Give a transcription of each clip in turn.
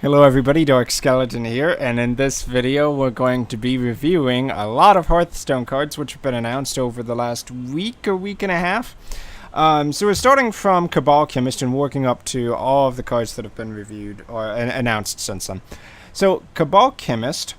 Hello everybody, Dark Skeleton here, and in this video we're going to be reviewing a lot of Hearthstone cards which have been announced over the last week or week and a half. So we're starting from Kabalist and working up to all of the cards that have been reviewed or announced since then. So Kabalist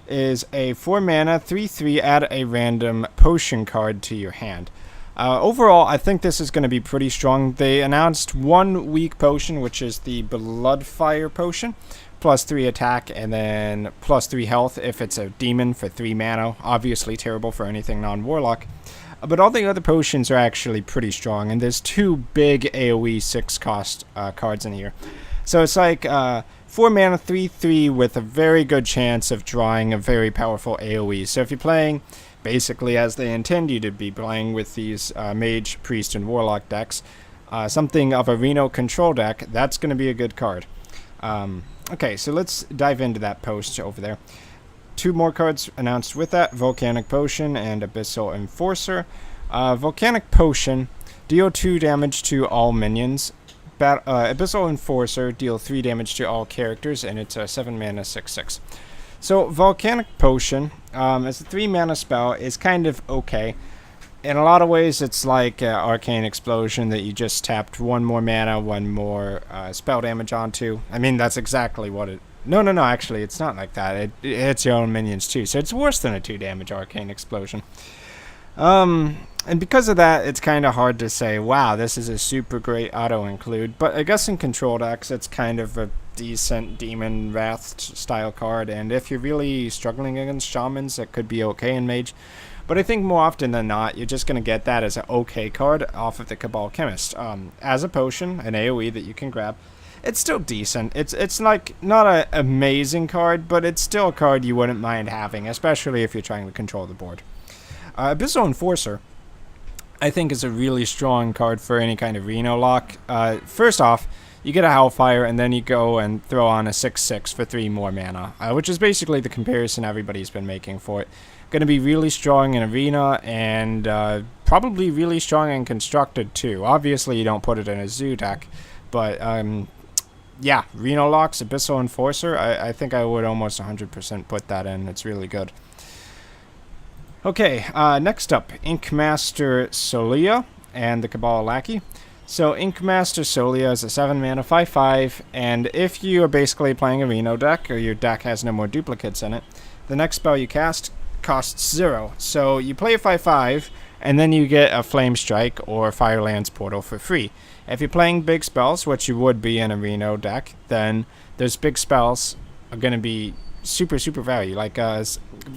is a 4 mana 3/3 add a random potion card to your hand. Overall, I think this is going to be pretty strong. They announced one weak potion, which is the Bloodfire potion, +3 attack and then +3 health if it's a demon for 3 mana. Obviously terrible for anything non-warlock. But all the other potions are actually pretty strong, and there's two big AoE 6-cost cards in here. So it's like 4 mana 3/3 with a very good chance of drawing a very powerful AoE. So if you're playing basically as they intend you to be playing with these Mage, Priest, and Warlock decks, something of a Reno control deck, that's going to be a good card. Okay, so let's dive into that post over there. Two more cards announced with that, Volcanic Potion and Abyssal Enforcer. Volcanic Potion, deal 2 damage to all minions. Abyssal Enforcer, deal 3 damage to all characters, and it's a 7 mana 6/6. So Volcanic Potion, as a 3 mana spell, is kind of okay. In a lot of ways, it's like Arcane Explosion that you just tapped one more mana, one more spell damage onto. I mean, that's exactly what it... No, actually, it's not like that. It hits your own minions too, so it's worse than a 2 damage Arcane Explosion. And because of that, it's kind of hard to say, wow, this is a super great auto-include. But I guess in control decks, it's kind of a decent Demon Wrath style card. And if you're really struggling against Shamans, it could be okay in Mage. But I think more often than not, you're just going to get that as an okay card off of the Kabalist. As a potion, an AoE that you can grab, it's still decent. It's like not an amazing card, but it's still a card you wouldn't mind having, especially if you're trying to control the board. Abyssal Enforcer, I think, is a really strong card for any kind of Reno lock. First off, you get a Hellfire, and then you go and throw on a 6/6 for 3 more mana, which is basically the comparison everybody's been making for it. Going to be really strong in Arena, and probably really strong in Constructed too. Obviously, you don't put it in a Zoo deck, but yeah, Reno locks, Abyssal Enforcer, I think I would almost 100% put that in. It's really good. Okay, next up, Inkmaster Solia and the Cabal Lackey. So Inkmaster Solia is a 7 mana 5/5, and if you are basically playing a Reno deck, or your deck has no more duplicates in it, the next spell you cast costs 0. So you play a 5/5, and then you get a Flame Strike or Firelands Portal for free. If you're playing big spells, which you would be in a Reno deck, then those big spells are going to be super value. Like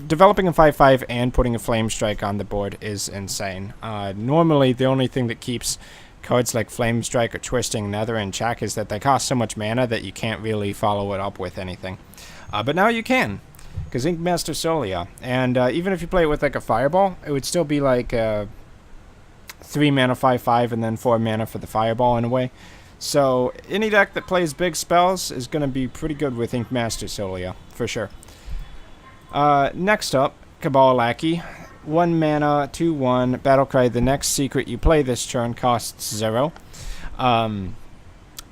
developing a 5/5 and putting a Flame Strike on the board is insane. Normally the only thing that keeps cards like Flame Strike or Twisting Nether in check is that they cost so much mana that you can't really follow it up with anything. But now you can, because Inkmaster Solia, and even if you play it with like a Fireball, it would still be like 3 mana 5/5 and then 4 mana for the Fireball in a way. So any deck that plays big spells is going to be pretty good with Inkmaster Solia, for sure. Next up, Cabal Lackey. 1 mana, 2/1, Battlecry. The next secret you play this turn costs 0. It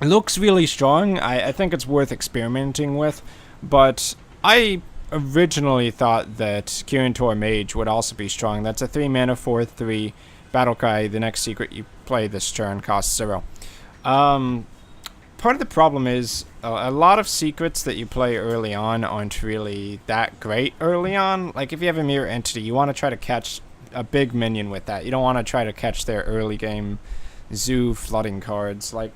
looks really strong. I think it's worth experimenting with, but I originally thought that Kirintor Mage would also be strong. That's a 3 mana 4/3, Battlecry. The next secret you play this turn costs 0. Part of the problem is a lot of secrets that you play early on aren't really that great early on. Like if you have a Mirror Entity, you want to try to catch a big minion with that. You don't want to try to catch their early game Zoo flooding cards like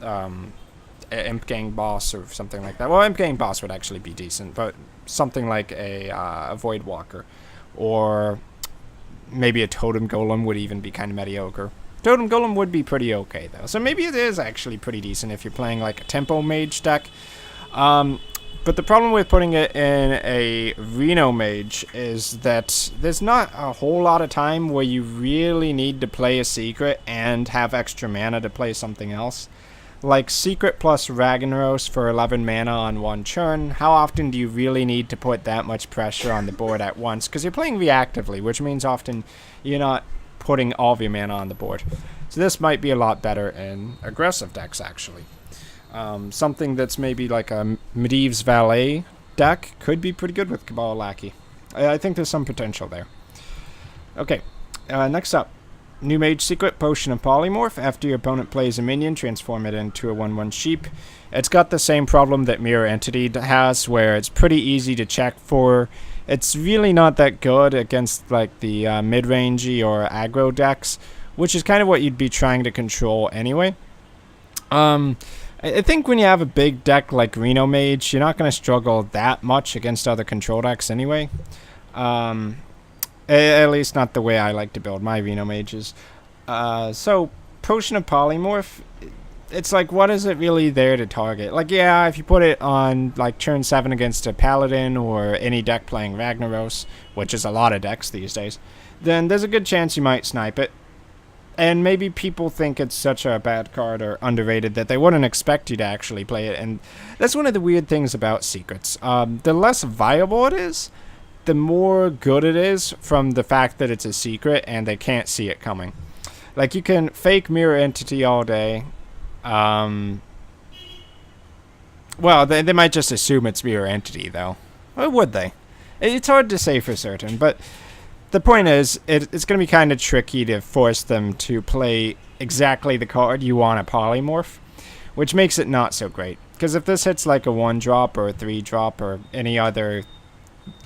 Imp Gang Boss or something like that. Well, Imp Gang Boss would actually be decent, but something like a Void Walker, or maybe a Totem Golem would even be kind of mediocre. Totem Golem would be pretty okay, though. So maybe it is actually pretty decent if you're playing like a Tempo Mage deck. But the problem with putting it in a Reno Mage is that there's not a whole lot of time where you really need to play a secret and have extra mana to play something else. Like Secret plus Ragnaros for 11 mana on one turn. How often do you really need to put that much pressure on the board at once? Because you're playing reactively, which means often you're not putting all of your mana on the board. So this might be a lot better in aggressive decks, actually. Something that's maybe like a Medivh's Valet deck could be pretty good with Cabal Lackey. I think there's some potential there. Okay, next up. New Mage Secret, Potion of Polymorph. After your opponent plays a minion, transform it into a 1/1 sheep. It's got the same problem that Mirror Entity has, where it's pretty easy to check for. It's really not that good against like the mid-rangey or aggro decks, which is kind of what you'd be trying to control anyway. I think when you have a big deck like Reno Mage, you're not going to struggle that much against other control decks anyway. At least not the way I like to build my Reno Mages. So, Potion of Polymorph, it's like, what is it really there to target? Like, yeah, if you put it on, like, turn 7 against a Paladin or any deck playing Ragnaros, which is a lot of decks these days, then there's a good chance you might snipe it. And maybe people think it's such a bad card or underrated that they wouldn't expect you to actually play it. And that's one of the weird things about secrets. The less viable it is, the more good it is from the fact that it's a secret and they can't see it coming. Like, you can fake Mirror Entity all day. Well, they might just assume it's Mirror Entity, though. Or would they? It's hard to say for certain, but the point is, it's going to be kind of tricky to force them to play exactly the card you want to polymorph, which makes it not so great. Because if this hits like a 1-drop or a 3-drop or any other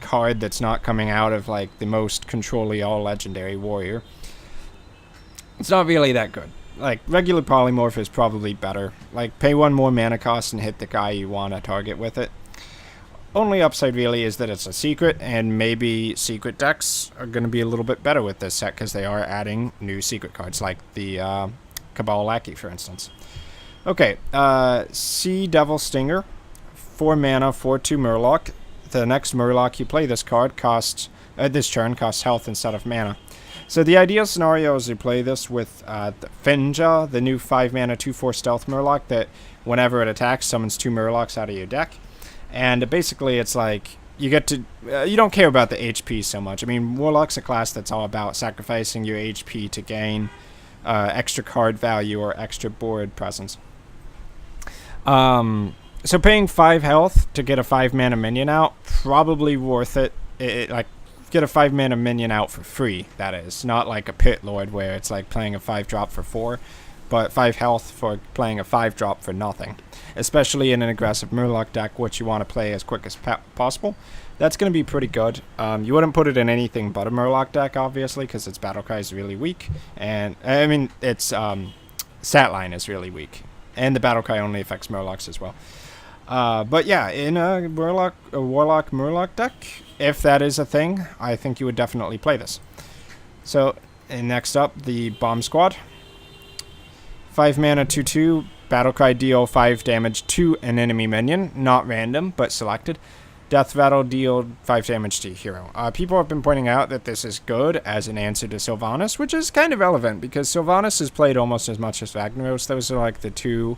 card that's not coming out of like the most controlly all legendary warrior, it's not really that good. Like, regular polymorph is probably better. Like, pay 1 more mana cost and hit the guy you want to target with it. Only upside really is that it's a secret, and maybe secret decks are going to be a little bit better with this set because they are adding new secret cards, like the Cabal Lackey, for instance. Okay, Sea Devil Stinger, 4 mana, 4/2 Murloc. The next Murloc you play this card costs, this turn costs health instead of mana. So the ideal scenario is you play this with the Finja, the new 5 mana 2/4 stealth Murloc that whenever it attacks summons 2 Murlocs out of your deck. And basically it's like you get to, you don't care about the HP so much. I mean, Warlock's a class that's all about sacrificing your HP to gain extra card value or extra board presence. So paying 5 health to get a 5 mana minion out, probably worth it. Like, get a 5 mana minion out for free, that is. Not like a Pit Lord where it's like playing a 5-drop for 4, but 5 health for playing a 5-drop for nothing. Especially in an aggressive Murloc deck, which you want to play as quick as possible. That's going to be pretty good. You wouldn't put it in anything but a Murloc deck, obviously, because its battle cry is really weak. And, I mean, its stat line is really weak. And the battle cry only affects Murlocs as well. But yeah, in a Warlock Murloc deck, if that is a thing, I think you would definitely play this. So, and next up, the Bomb Squad. 5 mana, 2/2, battle cry, deal 5 damage to an enemy minion. Not random, but selected. Death Rattle, deal 5 damage to a hero. People have been pointing out that this is good as an answer to Sylvanas, which is kind of relevant, because Sylvanas is played almost as much as Ragnaros. Those are like the 2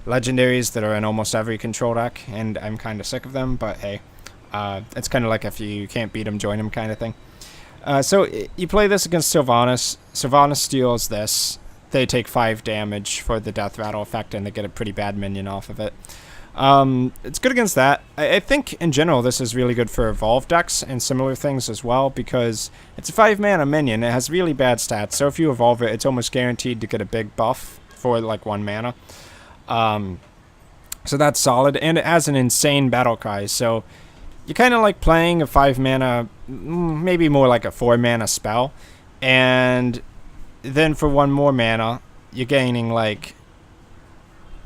legendaries that are in almost every control deck, and I'm kind of sick of them, but hey, it's kind of like if you can't beat them, join them kind of thing. So you play this against Sylvanas. Sylvanas steals this. They take 5 damage for the Death Rattle effect, and they get a pretty bad minion off of it. It's good against that. I think, in general, this is really good for Evolve decks and similar things as well, because it's a 5 mana minion. It has really bad stats, so if you evolve it, it's almost guaranteed to get a big buff for, like, 1 mana. So that's solid, and it has an insane battle cry, so you kind of like playing a 5 mana, maybe more like a 4 mana spell, and then for 1 more mana, you're gaining like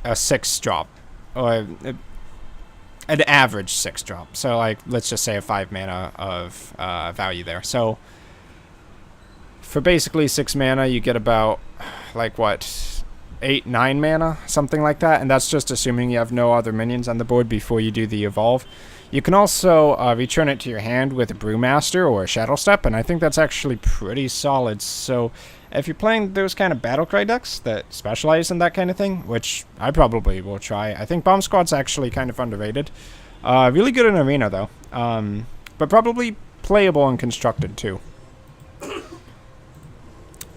a 6-drop, or an average 6-drop. So like, let's just say a 5 mana of value there. So for basically 6 mana, you get about like what, 8, 9 mana, something like that, and that's just assuming you have no other minions on the board before you do the evolve. You can also return it to your hand with a Brewmaster or a Shadow Step, and I think that's actually pretty solid. So if you're playing those kind of Battlecry decks that specialize in that kind of thing, which I probably will try, I think Bomb Squad's actually kind of underrated. Really good in Arena, though, but probably playable and constructed, too.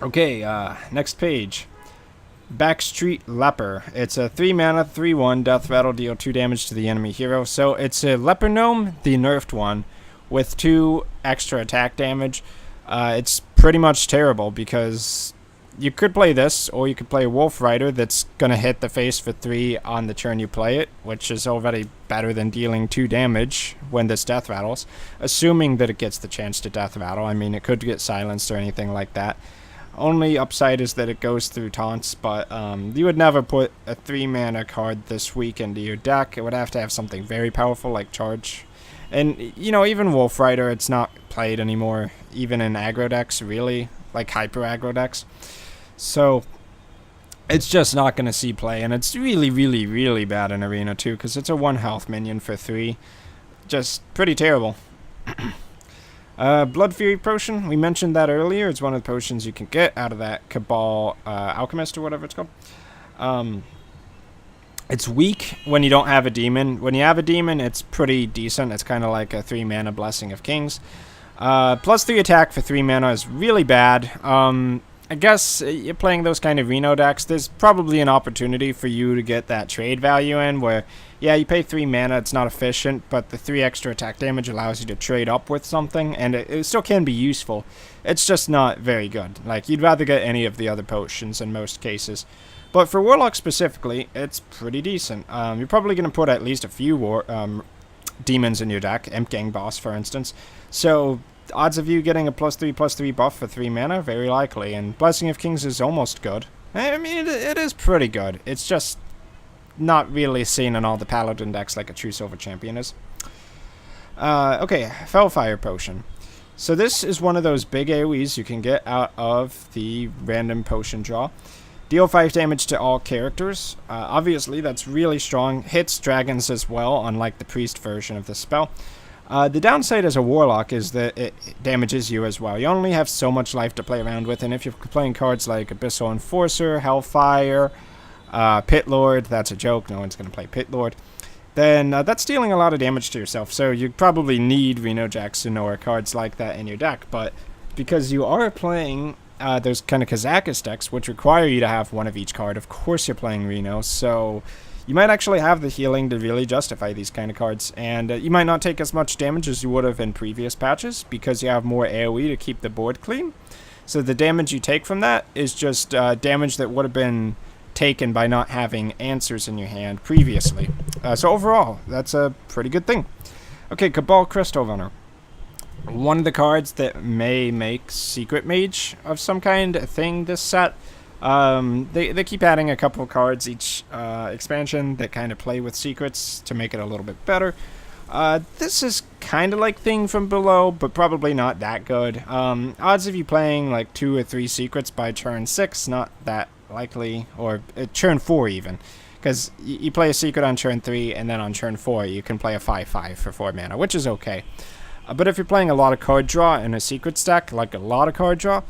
Okay, next page. Backstreet Leper. It's a 3 mana, 3/1 death rattle, deal 2 damage to the enemy hero. So it's a Leper Gnome, the nerfed one, with 2 extra attack damage. It's pretty much terrible because you could play this, or you could play a Wolf Rider that's going to hit the face for 3 on the turn you play it, which is already better than dealing 2 damage when this death rattles, assuming that it gets the chance to death rattle. I mean, it could get silenced or anything like that. Only upside is that it goes through taunts, but you would never put a 3 mana card this week into your deck. It would have to have something very powerful like Charge. And, you know, even Wolf Rider, it's not played anymore, even in aggro decks, really, like hyper aggro decks. So, it's just not going to see play, and it's really, really, really bad in Arena, too, because it's a 1 health minion for 3. Just pretty terrible. Blood Fury Potion, we mentioned that earlier. It's one of the potions you can get out of that Cabal Alchemist or whatever it's called. It's weak when you don't have a demon. When you have a demon, it's pretty decent. It's kind of like a 3 mana Blessing of Kings. Plus 3 attack for 3 mana is really bad. I guess you're playing those kind of Reno decks, there's probably an opportunity for you to get that trade value in where, yeah, you pay 3 mana, it's not efficient, but the 3 extra attack damage allows you to trade up with something, and it still can be useful. It's just not very good. Like, you'd rather get any of the other potions in most cases. But for Warlock specifically, it's pretty decent. You're probably going to put at least a few demons in your deck, Imp Gang Boss, for instance. So odds of you getting a +3/+3 buff for 3 mana, very likely. And Blessing of Kings is almost good. I mean, it is pretty good. It's just not really seen in all the Paladin decks like a true Silver Champion is. Okay, Fellfire Potion. So this is one of those big AoEs you can get out of the random potion draw. Deal 5 damage to all characters. Obviously, that's really strong. Hits dragons as well, unlike the priest version of the spell. The downside as a warlock is that it damages you as well. You only have so much life to play around with, and if you're playing cards like Abyssal Enforcer, Hellfire, Pit Lord, that's a joke, no one's going to play Pit Lord, then that's dealing a lot of damage to yourself. So you probably need Reno Jackson or cards like that in your deck, but because you are playing those kind of Kazakus decks, which require you to have one of each card, of course you're playing Reno, so you might actually have the healing to really justify these kind of cards, and you might not take as much damage as you would have in previous patches because you have more AoE to keep the board clean. So the damage you take from that is just damage that would have been taken by not having answers in your hand previously. So overall, that's a pretty good thing. Okay, Cabal Crystal Runner. One of the cards that may make Secret Mage of some kind a thing this set. They keep adding a couple of cards each expansion that kind of play with secrets to make it a little bit better. This is kind of like Thing from Below, but probably not that good. Odds of you playing like 2 or 3 secrets by turn 6, not that likely, or turn 4 even. Because you play a secret on turn 3, and then on turn 4 you can play a 5/5 for 4 mana, which is okay. But if you're playing a lot of card draw in a secret stack, like a lot of card draw,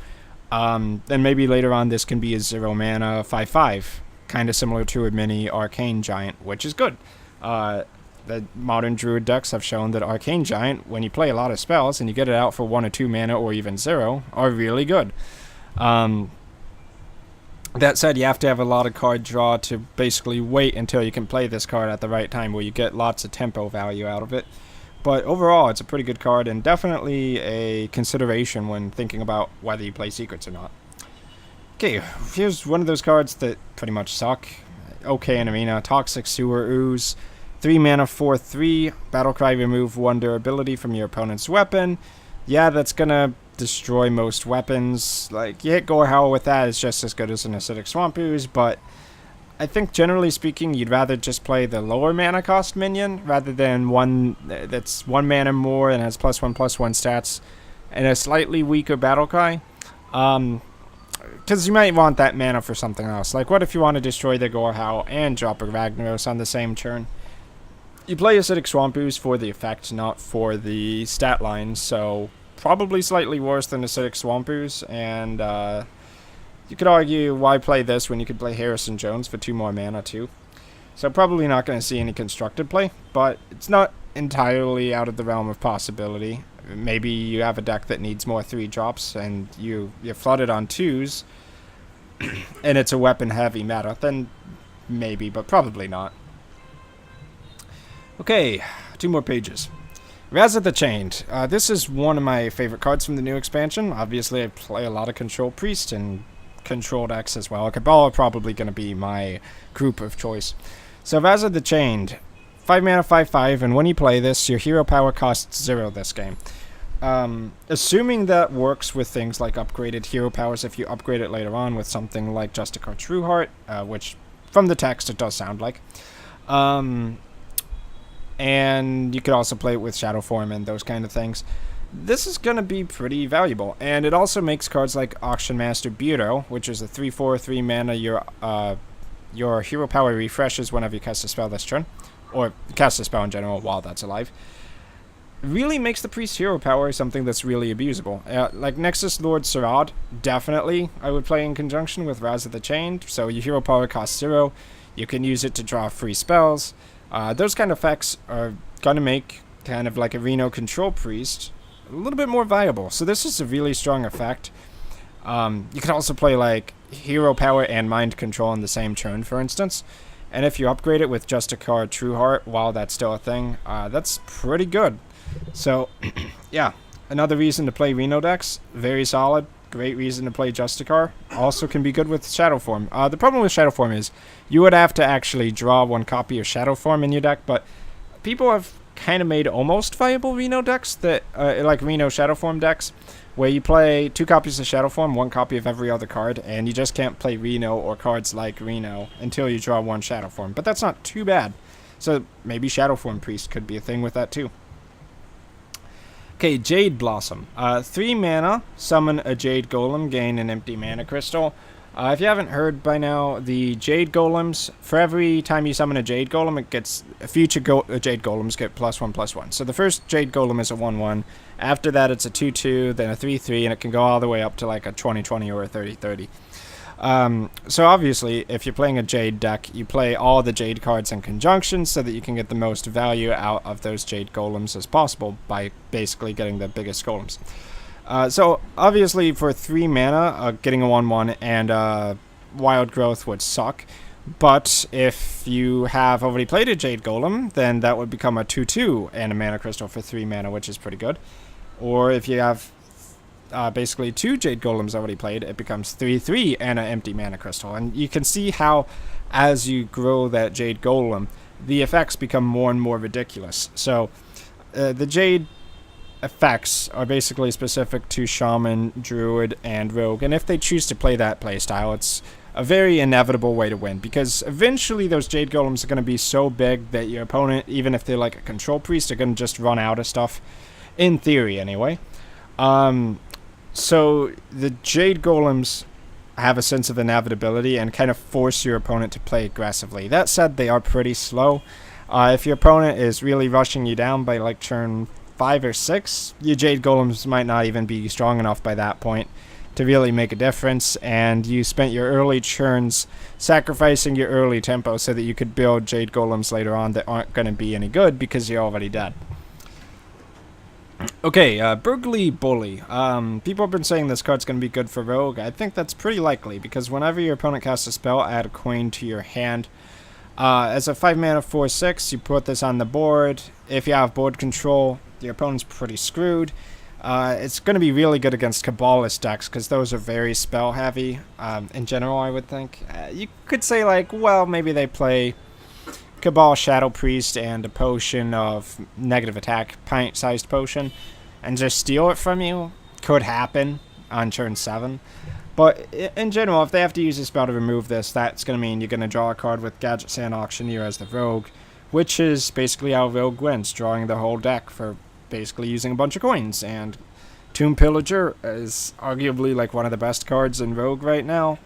then maybe later on this can be a 0 mana 5/5, kind of similar to a mini Arcane Giant, which is good. The modern Druid decks have shown that Arcane Giant, when you play a lot of spells and you get it out for 1 or 2 mana or even 0, are really good. That said, you have to have a lot of card draw to basically wait until you can play this card at the right time where you get lots of tempo value out of it. But overall, it's a pretty good card and definitely a consideration when thinking about whether you play secrets or not. Okay, here's one of those cards that pretty much suck. Okay in Arena, Toxic Sewer Ooze. 3 mana 4/3, Battlecry, remove 1 durability from your opponent's weapon. Yeah, that's gonna destroy most weapons. Like, you hit Gorehowl with that, it's just as good as an Acidic Swamp Ooze, but I think generally speaking, you'd rather just play the lower mana cost minion rather than one that's 1 mana more and has +1/+1 stats and a slightly weaker Battlecry. Because you might want that mana for something else. Like, what if you want to destroy the Gorehowl and drop a Ragnaros on the same turn? You play Acidic Swamp Ooze for the effect, not for the stat line, so probably slightly worse than Acidic Swamp Ooze, and you could argue why play this when you could play Harrison Jones for 2 more mana too. So probably not going to see any constructed play, but it's not entirely out of the realm of possibility. Maybe you have a deck that needs more 3 drops and you're flooded on 2s. and it's a weapon-heavy meta, then maybe, but probably not. Okay, 2 more pages. Raz of the Chained. This is one of my favorite cards from the new expansion. Obviously, I play a lot of Control Priest and Control decks as well. Cabal are probably going to be my group of choice. So, Raz of the Chained. 5 mana, 5/5, and when you play this, your hero power costs 0 this game. Assuming that works with things like upgraded hero powers, if you upgrade it later on with something like Justicar Trueheart, which from the text it does sound like. And you could also play it with Shadow Form and those kind of things. This is going to be pretty valuable, and it also makes cards like Auction Master Bureau, which is a 3/4, 3 mana, your hero power refreshes whenever you cast a spell this turn, or cast a spell in general while that's alive. Really makes the priest hero power something that's really abusable. Like Nexus Lord Sarad, definitely I would play in conjunction with Raz of the Chained. So your hero power costs 0. You can use it to draw free spells. Those kind of effects are going to make kind of like a Reno Control Priest a little bit more viable. So this is a really strong effect. You can also play like hero power and mind control in the same turn, for instance. And if you upgrade it with Justicar Trueheart while that's still a thing, that's pretty good. So, yeah, another reason to play Reno decks. Very solid. Great reason to play Justicar. Also can be good with Shadow Form. The problem with Shadow Form is you would have to actually draw 1 copy of Shadow Form in your deck, but people have kind of made almost viable Reno decks, that like Reno Shadow Form decks, where you play 2 copies of Shadow Form, 1 copy of every other card, and you just can't play Reno or cards like Reno until you draw 1 Shadow Form. But that's not too bad. So maybe Shadow Form Priest could be a thing with that too. Okay, Jade Blossom. 3 mana, summon a Jade Golem, gain an empty mana crystal. If you haven't heard by now, the Jade Golems, for every time you summon a Jade Golem, it gets future Jade Golems get +1/+1. So the first Jade Golem is a 1/1. After that, it's a 2/2, then a 3/3, and it can go all the way up to like a 20/20 or a 30/30. So obviously, if you're playing a Jade deck, you play all the Jade cards in conjunction so that you can get the most value out of those Jade Golems as possible by basically getting the biggest Golems. So obviously for 3 mana, getting a 1/1 and Wild Growth would suck. But if you have already played a Jade Golem, then that would become a 2/2 and a mana crystal for 3 mana, which is pretty good. Or if you have basically 2 Jade Golems already played, it becomes 3/3 and an empty mana crystal. And you can see how, as you grow that Jade Golem, the effects become more and more ridiculous. So the Jade effects are basically specific to Shaman, Druid, and Rogue, and if they choose to play that playstyle, it's a very inevitable way to win, because eventually those Jade Golems are going to be so big that your opponent, even if they're like a Control Priest, are going to just run out of stuff, in theory anyway. So the Jade Golems have a sense of inevitability and kind of force your opponent to play aggressively. That said, they are pretty slow. If your opponent is really rushing you down by like turn 5 or 6, your Jade Golems might not even be strong enough by that point to really make a difference, and you spent your early turns sacrificing your early tempo so that you could build Jade Golems later on that aren't going to be any good because you're already dead. Okay, Burgly Bully. People have been saying this card's going to be good for Rogue. I think that's pretty likely, because whenever your opponent casts a spell, add a coin to your hand. As a 5 mana 4/6, you put this on the board. If you have board control, your opponent's pretty screwed. It's going to be really good against Kabalist decks, because those are very spell heavy, in general, I would think. You could say, like, well, maybe they play Cabal Shadow Priest and a potion of negative attack, pint-sized potion, and just steal it from you. Could happen on turn 7. But in general, if they have to use a spell to remove this, that's going to mean you're going to draw a card with Gadgetzan Auctioneer as the Rogue, which is basically how Rogue wins, drawing the whole deck for basically using a bunch of coins. And Tomb Pillager is arguably like one of the best cards in Rogue right now.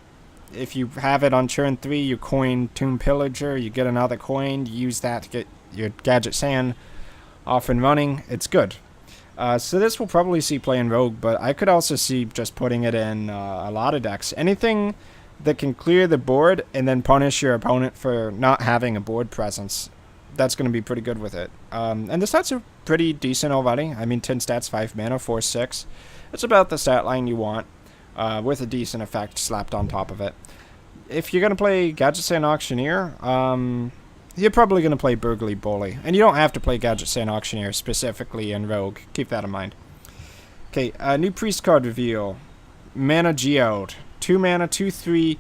If you have it on turn 3, you coin Tomb Pillager, you get another coin, you use that to get your Gadgetzan off and running. It's good. So this will probably see play in Rogue, but I could also see just putting it in a lot of decks. Anything that can clear the board and then punish your opponent for not having a board presence, that's going to be pretty good with it. And the stats are pretty decent already. I mean, 10 stats, 5 mana, 4/6. It's about the stat line you want. with a decent effect slapped on top of it. If you're going to play Gadgetzan Auctioneer, you're probably going to play Burgly Bully. And you don't have to play Gadgetzan Auctioneer specifically in Rogue. Keep that in mind. Okay, new Priest card reveal. Mana Geode. 2 mana, 2/3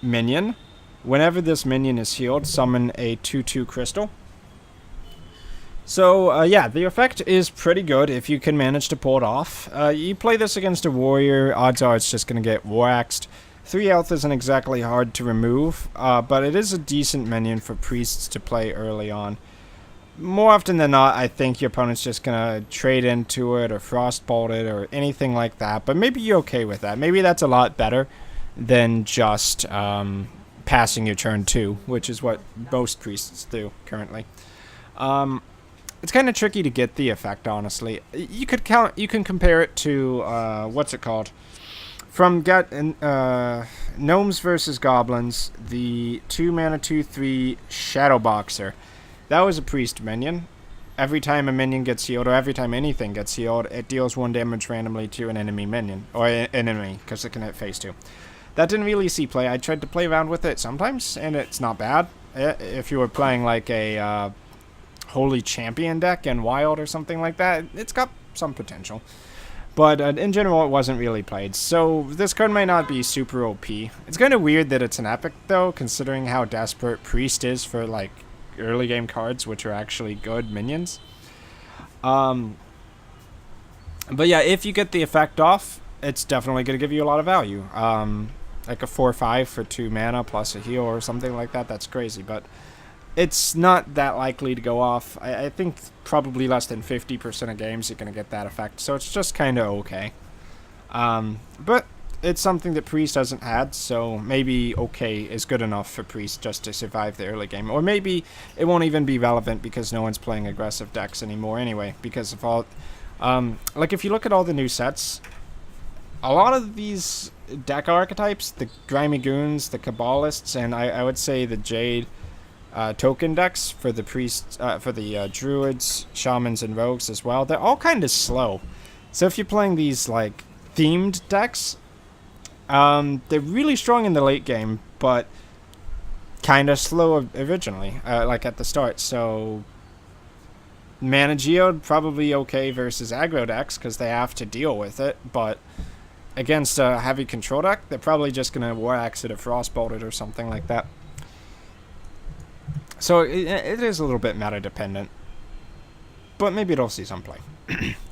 minion. Whenever this minion is healed, summon a 2/2 crystal. So, yeah, the effect is pretty good if you can manage to pull it off. You play this against a warrior, odds are it's just going to get war-axed. 3 health isn't exactly hard to remove, but it is a decent minion for priests to play early on. More often than not, I think your opponent's just going to trade into it or frostbolt it or anything like that, but maybe you're okay with that. Maybe that's a lot better than just passing your turn 2, which is what most priests do currently. It's kind of tricky to get the effect, honestly. You can compare it to what's it called? From Gnomes versus Goblins, the 2 mana 2/3 Shadow Boxer. That was a priest minion. Every time a minion gets healed, or every time anything gets healed, it deals 1 damage randomly to an enemy minion, or an enemy, because it can hit phase 2. That didn't really see play. I tried to play around with it sometimes, and it's not bad. If you were playing like a Holy Champion deck in Wild or something like that, it's got some potential. But in general, it wasn't really played. So this card might not be super OP. It's kind of weird that it's an epic, though, considering how desperate Priest is for, like, early game cards, which are actually good minions. But yeah, if you get the effect off, it's definitely going to give you a lot of value. Like a 4/5 for 2 mana plus a heal or something like that, that's crazy. But it's not that likely to go off. I think probably less than 50% of games you're going to get that effect, so it's just kind of okay. But it's something that Priest hasn't had, so maybe okay is good enough for Priest just to survive the early game. Or maybe it won't even be relevant because no one's playing aggressive decks anymore anyway, because of all... like, if you look at all the new sets, a lot of these deck archetypes, the Grimy Goons, the Kabalists, and I would say the Jade... token decks for the priests, for the druids, shamans, and rogues as well. They're all kind of slow. So if you're playing these like themed decks, they're really strong in the late game, but kind of slow originally, like at the start. So Mana Geode probably okay versus aggro decks because they have to deal with it, but against a heavy control deck, they're probably just gonna war axe it or frostbolt it or something like that. So it is a little bit meta dependent, but maybe it'll see some play.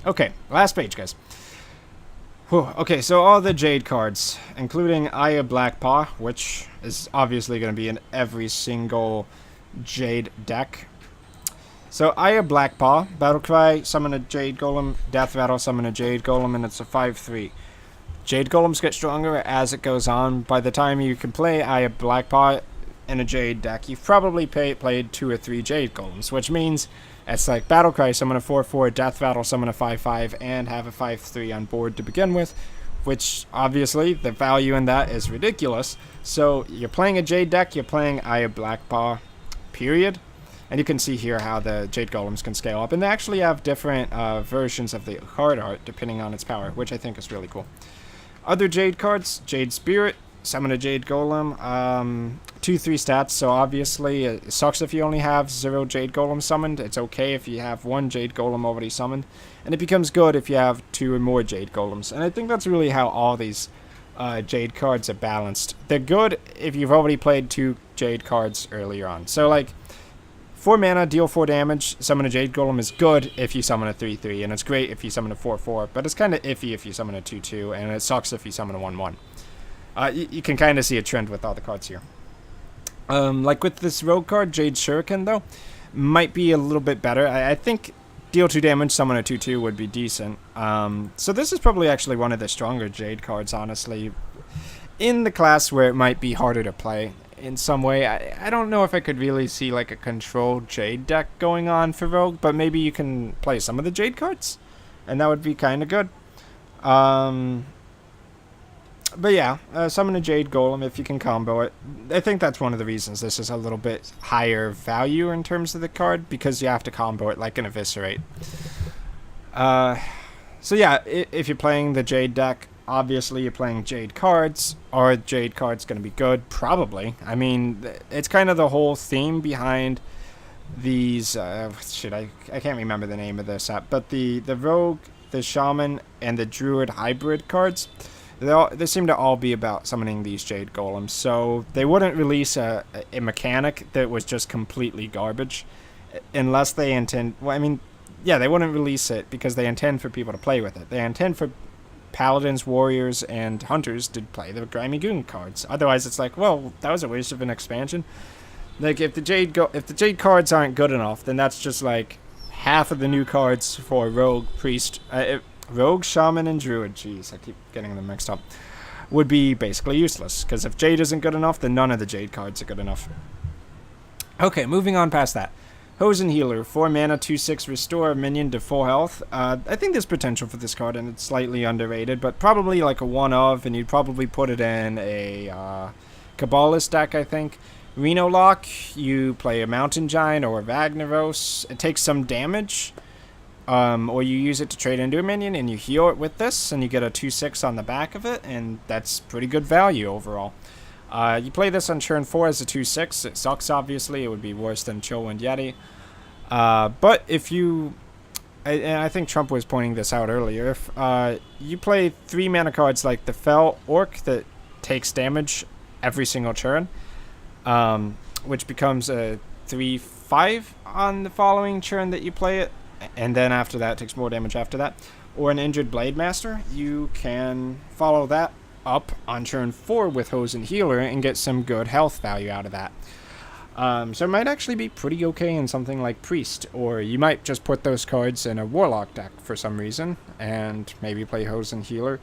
Okay, last page, guys. Whew. Okay, so all the Jade cards, including Aya Blackpaw, which is obviously going to be in every single Jade deck. So Aya Blackpaw, Battlecry, summon a Jade Golem, Death Rattle, summon a Jade Golem, and it's a 5/3. Jade Golems get stronger as it goes on. By the time you can play Aya Blackpaw in a Jade deck, you've probably played 2 or 3 Jade Golems, which means it's like Battlecry, summon a 4/4, Death Rattle, summon a 5/5, and have a 5/3 on board to begin with, which obviously the value in that is ridiculous. So you're playing a Jade deck, you're playing Aya Blackpaw, period. And you can see here how the Jade Golems can scale up, and they actually have different versions of the card art depending on its power, which I think is really cool. Other Jade cards, Jade Spirit, summon a Jade Golem, 2/3 stats, so obviously it sucks if you only have 0 Jade Golem summoned. It's okay if you have 1 Jade Golem already summoned, and it becomes good if you have 2 or more Jade Golems. And I think that's really how all these Jade cards are balanced. They're good if you've already played 2 Jade cards earlier on. So like 4 mana, deal 4 damage, summon a Jade Golem is good if you summon a 3/3, and it's great if you summon a 4/4, but it's kind of iffy if you summon a 2/2, and it sucks if you summon a 1/1. You can kind of see a trend with all the cards here. Like with this rogue card, Jade Shuriken, though, might be a little bit better. I think deal 2 damage, summon a 2/2 would be decent. So this is probably actually one of the stronger Jade cards, honestly, in the class where it might be harder to play in some way. I don't know if I could really see like a controlled Jade deck going on for rogue, but maybe you can play some of the Jade cards, and that would be kind of good. But yeah, summon a Jade Golem if you can combo it. I think that's one of the reasons this is a little bit higher value in terms of the card, because you have to combo it like an Eviscerate. So yeah, if you're playing the Jade deck, obviously you're playing Jade cards. Are Jade cards going to be good? Probably. I mean, it's kind of the whole theme behind these, I can't remember the name of this app, but the Rogue, the Shaman, and the Druid hybrid cards, they seem to all be about summoning these Jade Golems, so they wouldn't release a mechanic that was just completely garbage, unless they intend, well, I mean, yeah, they wouldn't release it because they intend for people to play with it. They intend for Paladins, Warriors, and Hunters to play the Grimy Goon cards. Otherwise, it's like, well, that was a waste of an expansion. Like, if the Jade cards aren't good enough, then that's just like half of the new cards for Rogue, Priest, Rogue, Shaman, and Druid. Jeez, I keep getting them mixed up. Would be basically useless, because if Jade isn't good enough, then none of the Jade cards are good enough. Okay, moving on past that. Hosen Healer, 4 mana, 2/6, restore a minion to full health. I think there's potential for this card, and it's slightly underrated, but probably like a one of, and you'd probably put it in a Kabalist deck, I think. Reno lock, you play a Mountain Giant or a Ragnaros. It takes some damage, or you use it to trade into a minion, and you heal it with this, and you get a 2/6 on the back of it, and that's pretty good value overall. You play this on turn 4 as a 2/6. It sucks, obviously. It would be worse than Chillwind Yeti. But if you... And I think Trump was pointing this out earlier. If you play 3 mana cards like the Fell Orc that takes damage every single turn, which becomes a 3/5 on the following turn that you play it, and then after that it takes more damage after that, or an Injured Blade Master, you can follow that up on turn 4 with Hosen Healer and get some good health value out of that. So it might actually be pretty okay in something like Priest, or you might just put those cards in a Warlock deck for some reason, and maybe play Hosen Healer.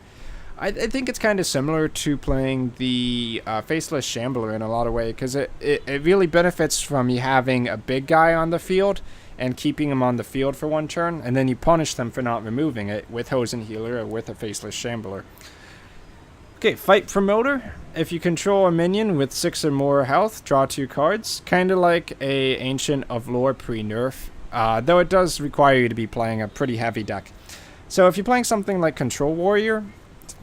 I think it's kind of similar to playing the Faceless Shambler in a lot of ways, because it really benefits from you having a big guy on the field and keeping him on the field for one turn, and then you punish them for not removing it with Hosen Healer or with a Faceless Shambler. Okay, Fight Promoter. If you control a minion with 6 or more health, draw 2 cards. Kind of like a Ancient of Lore pre-nerf, though it does require you to be playing a pretty heavy deck. So if you're playing something like Control Warrior,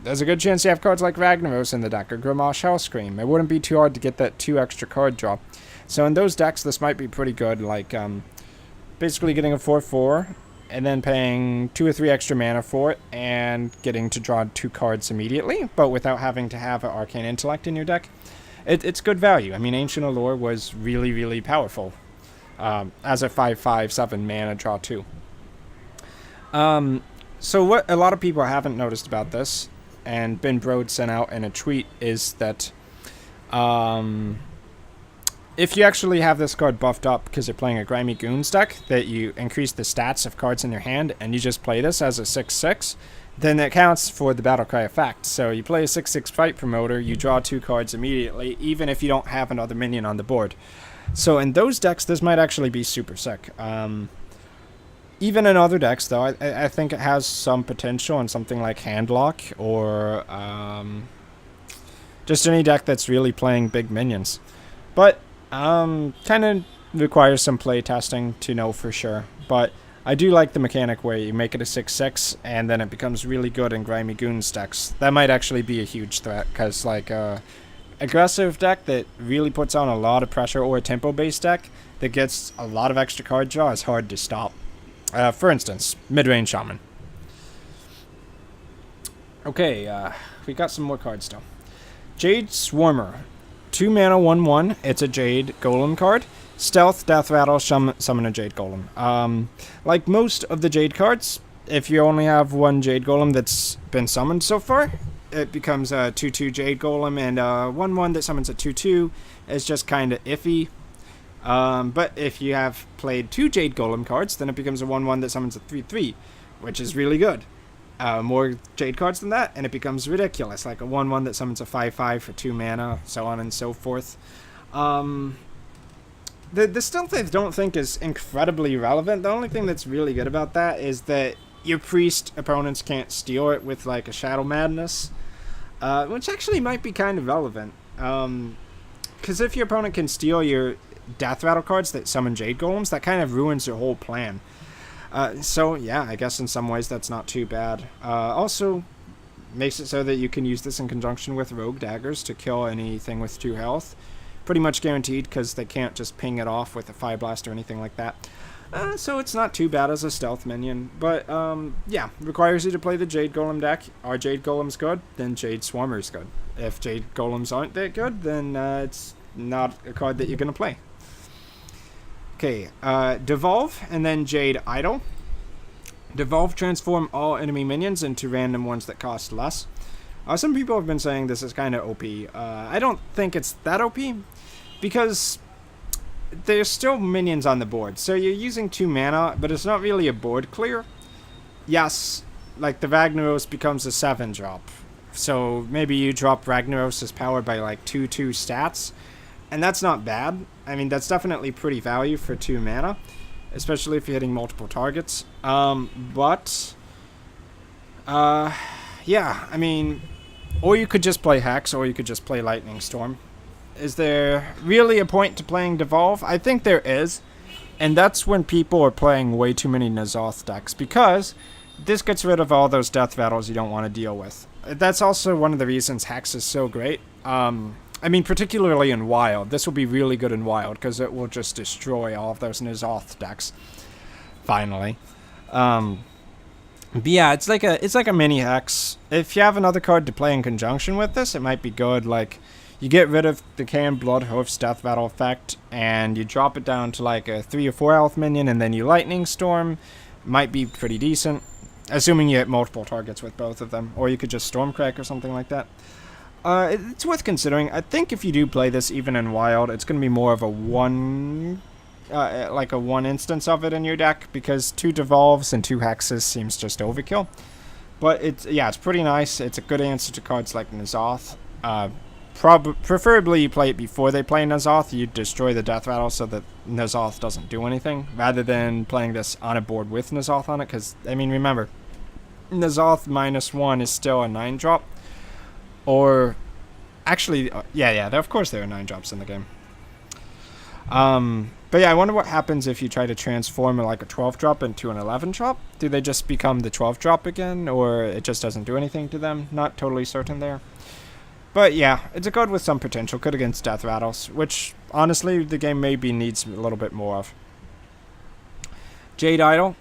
there's a good chance you have cards like Ragnaros in the deck, or Grimoire Hellscream. It wouldn't be too hard to get that 2 extra card draw. So in those decks, this might be pretty good, like basically getting a 4/4, and then paying 2 or 3 extra mana for it, and getting to draw 2 cards immediately, but without having to have an Arcane Intellect in your deck. It's good value. I mean, Ancient Allure was really, really powerful as a 5/5/7 mana draw 2. So what a lot of people haven't noticed about this, and Ben Brode sent out in a tweet, is that if you actually have this card buffed up because you're playing a Grimy Goons deck, that you increase the stats of cards in your hand, and you just play this as a 6/6, then it counts for the Battlecry effect. So you play a 6/6 Fight Promoter, you draw 2 cards immediately, even if you don't have another minion on the board. So in those decks, this might actually be super sick. Even in other decks, though, I think it has some potential in something like Handlock, or just any deck that's really playing big minions. But kind of requires some play testing to know for sure. But I do like the mechanic where you make it a 6/6, and then it becomes really good in Grimy Goons decks. That might actually be a huge threat, because like aggressive deck that really puts on a lot of pressure, or a tempo-based deck that gets a lot of extra card draw, is hard to stop. For instance, Mid-Range Shaman. Okay, we got some more cards still. Jade Swarmer. 2 mana, 1/1. It's a Jade Golem card. Stealth, Death Rattle, summon a Jade Golem. Like most of the Jade cards, if you only have one Jade Golem that's been summoned so far, it becomes a 2/2 Jade Golem, and 1/1 that summons a 2/2 is just kind of iffy. But if you have played 2 Jade Golem cards, then it becomes a 1/1 that summons a 3/3, which is really good. More Jade cards than that, and it becomes ridiculous, like a 1/1 that summons a 5/5 for 2 mana, so on and so forth. The stealth I don't think is incredibly relevant. The only thing that's really good about that is that your priest opponents can't steal it with like a Shadow Madness, which actually might be kind of relevant. Because if your opponent can steal your Death Rattle cards that summon Jade Golems, that kind of ruins your whole plan. So yeah, I guess in some ways that's not too bad. Also, Makes it so that you can use this in conjunction with rogue daggers to kill anything with 2 health. Pretty much guaranteed because they can't just ping it off with a fire blast or anything like that. So it's not too bad as a stealth minion. But yeah, requires you to play the Jade Golem deck. Are Jade Golems good? Then Jade Swarmer's good. If Jade Golems aren't that good, then it's not a card that you're going to play. Okay, Devolve and then Jade Idol. Devolve transform all enemy minions into random ones that cost less. Some people have been saying this is kind of OP. I don't think it's that OP because there's still minions on the board. So you're using 2 mana, but it's not really a board clear. Yes, like the Ragnaros becomes a 7-drop. So maybe you drop Ragnaros' power by like 2/2 stats. And that's not bad. I mean, that's definitely pretty value for 2 mana. Especially if you're hitting multiple targets. Yeah, I mean, or you could just play Hex, or you could just play Lightning Storm. Is there really a point to playing Devolve? I think there is. And that's when people are playing way too many N'Zoth decks, because this gets rid of all those death battles you don't want to deal with. That's also one of the reasons Hex is so great. I mean, particularly in Wild. This will be really good in Wild, because it will just destroy all of those N'Zoth decks. Finally. But yeah, it's like a mini Hex. If you have another card to play in conjunction with this, it might be good. Like, you get rid of the Canned Bloodhoof's Death Battle effect, and you drop it down to like a 3 or 4 health minion, and then you Lightning Storm. Might be pretty decent, assuming you hit multiple targets with both of them. Or you could just Stormcrack or something like that. It's worth considering. I think if you do play this even in Wild, it's going to be more of a one instance of it in your deck, because 2 Devolves and 2 Hexes seems just overkill. But it's pretty nice. It's a good answer to cards like N'Zoth. Preferably you play it before they play N'Zoth. You destroy the death rattle so that N'Zoth doesn't do anything, rather than playing this on a board with N'Zoth on it. Because, I mean, remember, N'Zoth -1 is still a 9-drop. Or, actually, yeah, of course there are 9-drops in the game. But yeah, I wonder what happens if you try to transform like a 12-drop into an 11-drop. Do they just become the 12-drop again, or it just doesn't do anything to them? Not totally certain there. But yeah, it's a card with some potential. Good against death rattles, which, honestly, the game maybe needs a little bit more of. Jade Idol.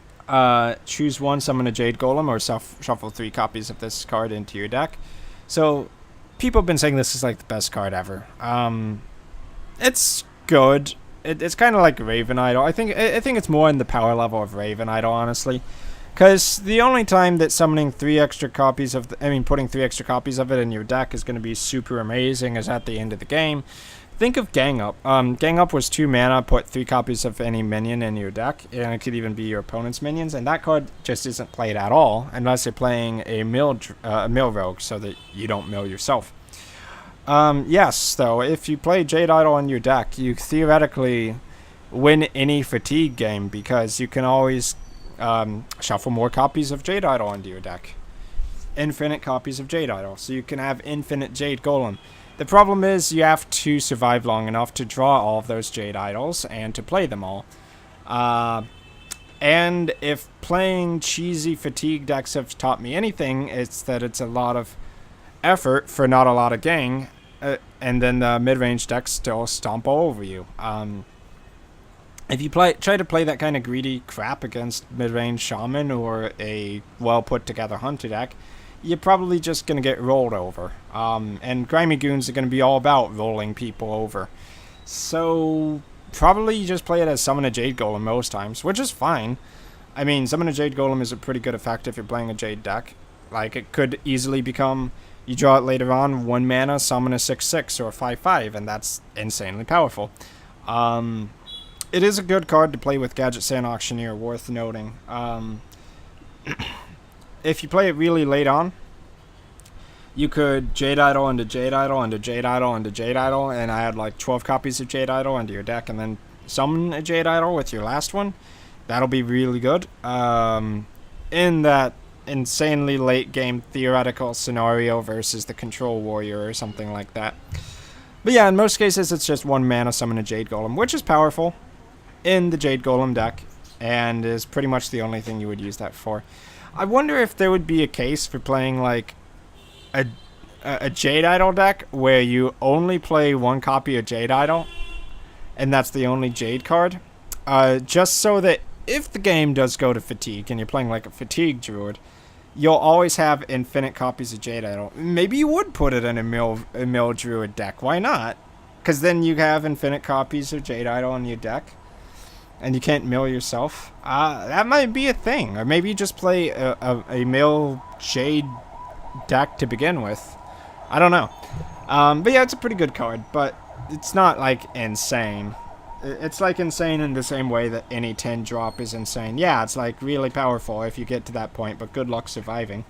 Choose 1, summon a Jade Golem, or shuffle 3 copies of this card into your deck. So, people have been saying this is like the best card ever. It's good. It's kind of like Raven Idol. I think it's more in the power level of Raven Idol, honestly. Because the only time that summoning 3 extra copies of putting 3 extra copies of it in your deck is going to be super amazing is at the end of the game. Think of Gang Up. Gang Up was 2 mana, put 3 copies of any minion in your deck, and it could even be your opponent's minions, and that card just isn't played at all, unless you're playing a mill rogue, so that you don't mill yourself. Yes, though, if you play Jade Idol in your deck, you theoretically win any fatigue game, because you can always shuffle more copies of Jade Idol into your deck. Infinite copies of Jade Idol, so you can have infinite Jade Golem. The problem is you have to survive long enough to draw all of those Jade Idols and to play them all. And if playing cheesy fatigue decks have taught me anything, it's that it's a lot of effort for not a lot of gang, and then the mid-range decks still stomp all over you. If you try to play that kind of greedy crap against mid-range Shaman or a well-put-together Hunter deck, you're probably just going to get rolled over. And Grimy Goons are going to be all about rolling people over. So, probably you just play it as Summon a Jade Golem most times, which is fine. I mean, Summon a Jade Golem is a pretty good effect if you're playing a Jade deck. Like, it could easily become, you draw it later on, 1 mana, summon a 6/6 or a 5/5, and that's insanely powerful. It is a good card to play with Gadgetzan Auctioneer, worth noting. If you play it really late on, you could Jade Idol into Jade Idol into Jade Idol into Jade Idol, and add like 12 copies of Jade Idol into your deck, and then summon a Jade Idol with your last one. That'll be really good. In that insanely late game theoretical scenario versus the Control Warrior or something like that. But yeah, in most cases it's just 1 mana, summon a Jade Golem, which is powerful in the Jade Golem deck, and is pretty much the only thing you would use that for. I wonder if there would be a case for playing like a a Jade Idol deck where you only play one copy of Jade Idol, and that's the only Jade card, just so that if the game does go to fatigue and you're playing like a fatigue druid, you'll always have infinite copies of Jade Idol. Maybe you would put it in a mill druid deck. Why not? Because then you have infinite copies of Jade Idol in your deck, and you can't mill yourself. That might be a thing. Or maybe you just play a mill Jade deck to begin with. I don't know. But yeah, it's a pretty good card, but it's not like insane. It's like insane in the same way that any 10 drop is insane. Yeah, it's like really powerful if you get to that point, but good luck surviving.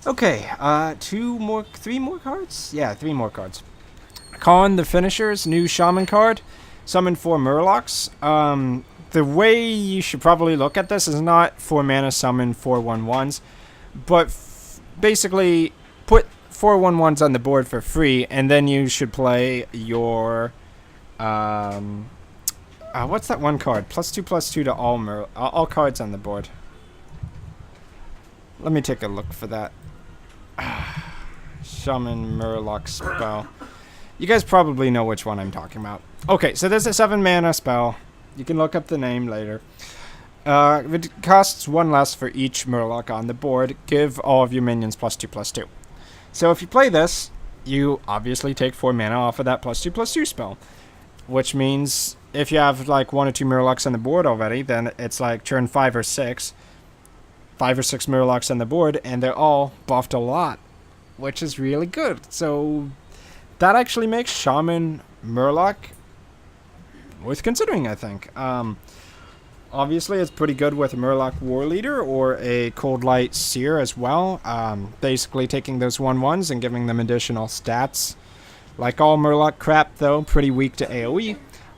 Okay, 3 more cards? Yeah, 3 more cards. Con the Finishers, new Shaman card. Summon 4 Murlocs. The way you should probably look at this is not 4 mana summon 4 1/1s, but basically put 4 1/1s on the board for free, and then you should play your what's that one card? +2/+2 to all cards on the board. Let me take a look for that. Shaman Murloc spell. You guys probably know which one I'm talking about. Okay, so there's a 7 mana spell. You can look up the name later. It costs 1 less for each Murloc on the board. Give all of your minions +2/+2. So if you play this, you obviously take 4 mana off of that +2/+2 spell. Which means if you have like 1 or 2 Murlocs on the board already, then it's like turn 5 or 6. 5 or 6 Murlocs on the board, and they're all buffed a lot, which is really good. So that actually makes Shaman Murloc worth considering, I think. Obviously, it's pretty good with a Murloc War Leader or a Cold Light Seer as well. Basically taking those 1/1s and giving them additional stats. Like all Murloc crap, though, pretty weak to AoE.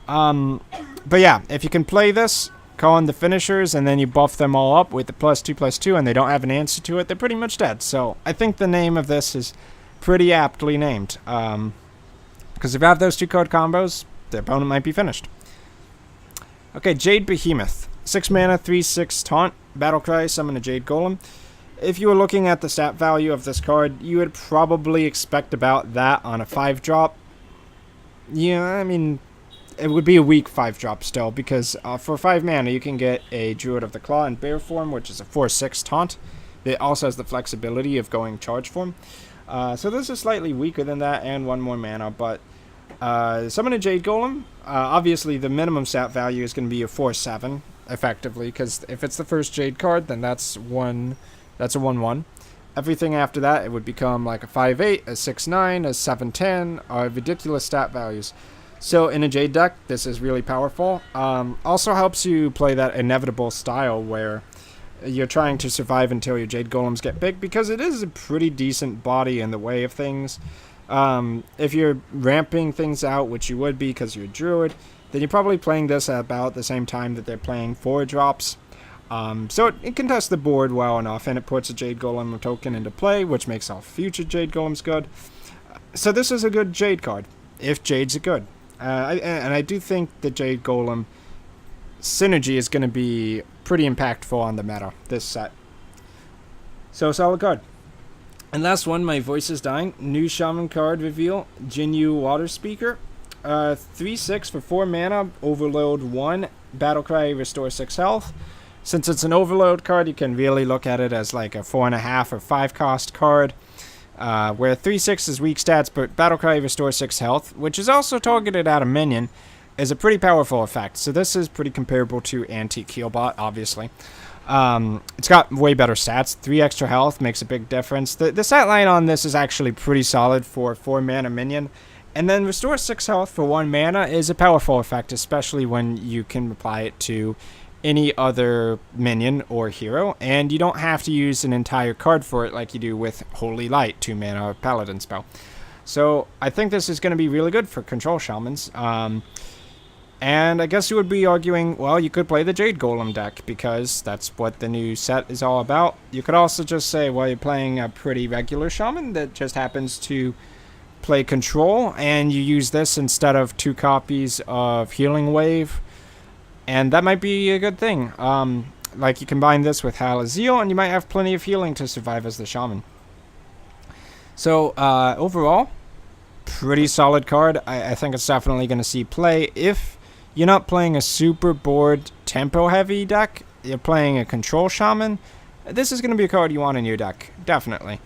But yeah, if you can play this, call in the Finishers, and then you buff them all up with the +2/+2, and they don't have an answer to it, they're pretty much dead. So I think the name of this is pretty aptly named. Because if you have those 2 card combos, the opponent might be finished. Okay, Jade Behemoth. 6 mana, 3/6 taunt. Battlecry, summon a Jade Golem. If you were looking at the stat value of this card, you would probably expect about that on a 5-drop. Yeah, I mean, it would be a weak 5-drop still, because for 5 mana you can get a Druid of the Claw in Bear form, which is a 4/6 taunt. It also has the flexibility of going charge form. So this is slightly weaker than that, and 1 more mana, but summon a Jade Golem. Obviously, the minimum stat value is going to be a 4/7, effectively, because if it's the first Jade card, then that's a 1/1. Everything after that, it would become like a 5/8, a 6/9, a 7/10, ridiculous stat values. So in a Jade deck, this is really powerful. Also helps you play that inevitable style where you're trying to survive until your Jade Golems get big, because it is a pretty decent body in the way of things. If you're ramping things out, which you would be because you're a Druid, then you're probably playing this at about the same time that they're playing 4 drops. So it can test the board well enough, and it puts a Jade Golem token into play, which makes all future Jade Golems good. So this is a good Jade card, if Jades are good. And I do think the Jade Golem synergy is going to be pretty impactful on the meta, this set. So solid card. And last one, my voice is dying. New Shaman card reveal, Jinyu Water Speaker. 3/6 for 4 mana, overload 1, Battlecry, restore 6 health. Since it's an overload card, you can really look at it as like a 4.5 or 5 cost card. Where 3/6 is weak stats, but Battlecry restores 6 health, which is also targeted at a minion, is a pretty powerful effect. So this is pretty comparable to Anti-Keelbot, obviously. It's got way better stats. 3 extra health makes a big difference. The stat line on this is actually pretty solid for a 4 mana minion. And then restore 6 health for 1 mana is a powerful effect, especially when you can apply it to any other minion or hero, and you don't have to use an entire card for it like you do with Holy Light, 2 mana Paladin spell. So I think this is going to be really good for control shamans. And I guess you would be arguing, well, you could play the Jade Golem deck, because that's what the new set is all about. You could also just say, well, you're playing a pretty regular shaman that just happens to play control, and you use this instead of 2 copies of Healing Wave, and that might be a good thing. Like, you combine this with Halazeel, and you might have plenty of healing to survive as the shaman. So overall, pretty solid card. I think it's definitely going to see play. If you're not playing a super board tempo heavy deck, you're playing a control shaman, this is going to be a card you want in your deck, definitely.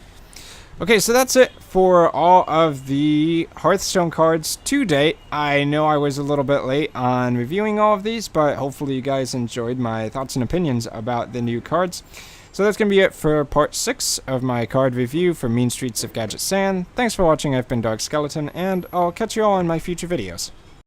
Okay, so that's it for all of the Hearthstone cards to date. I know I was a little bit late on reviewing all of these, but hopefully you guys enjoyed my thoughts and opinions about the new cards. So that's going to be it for part 6 of my card review for Mean Streets of Gadgetzan. Thanks for watching, I've been Dark Skeleton, and I'll catch you all in my future videos.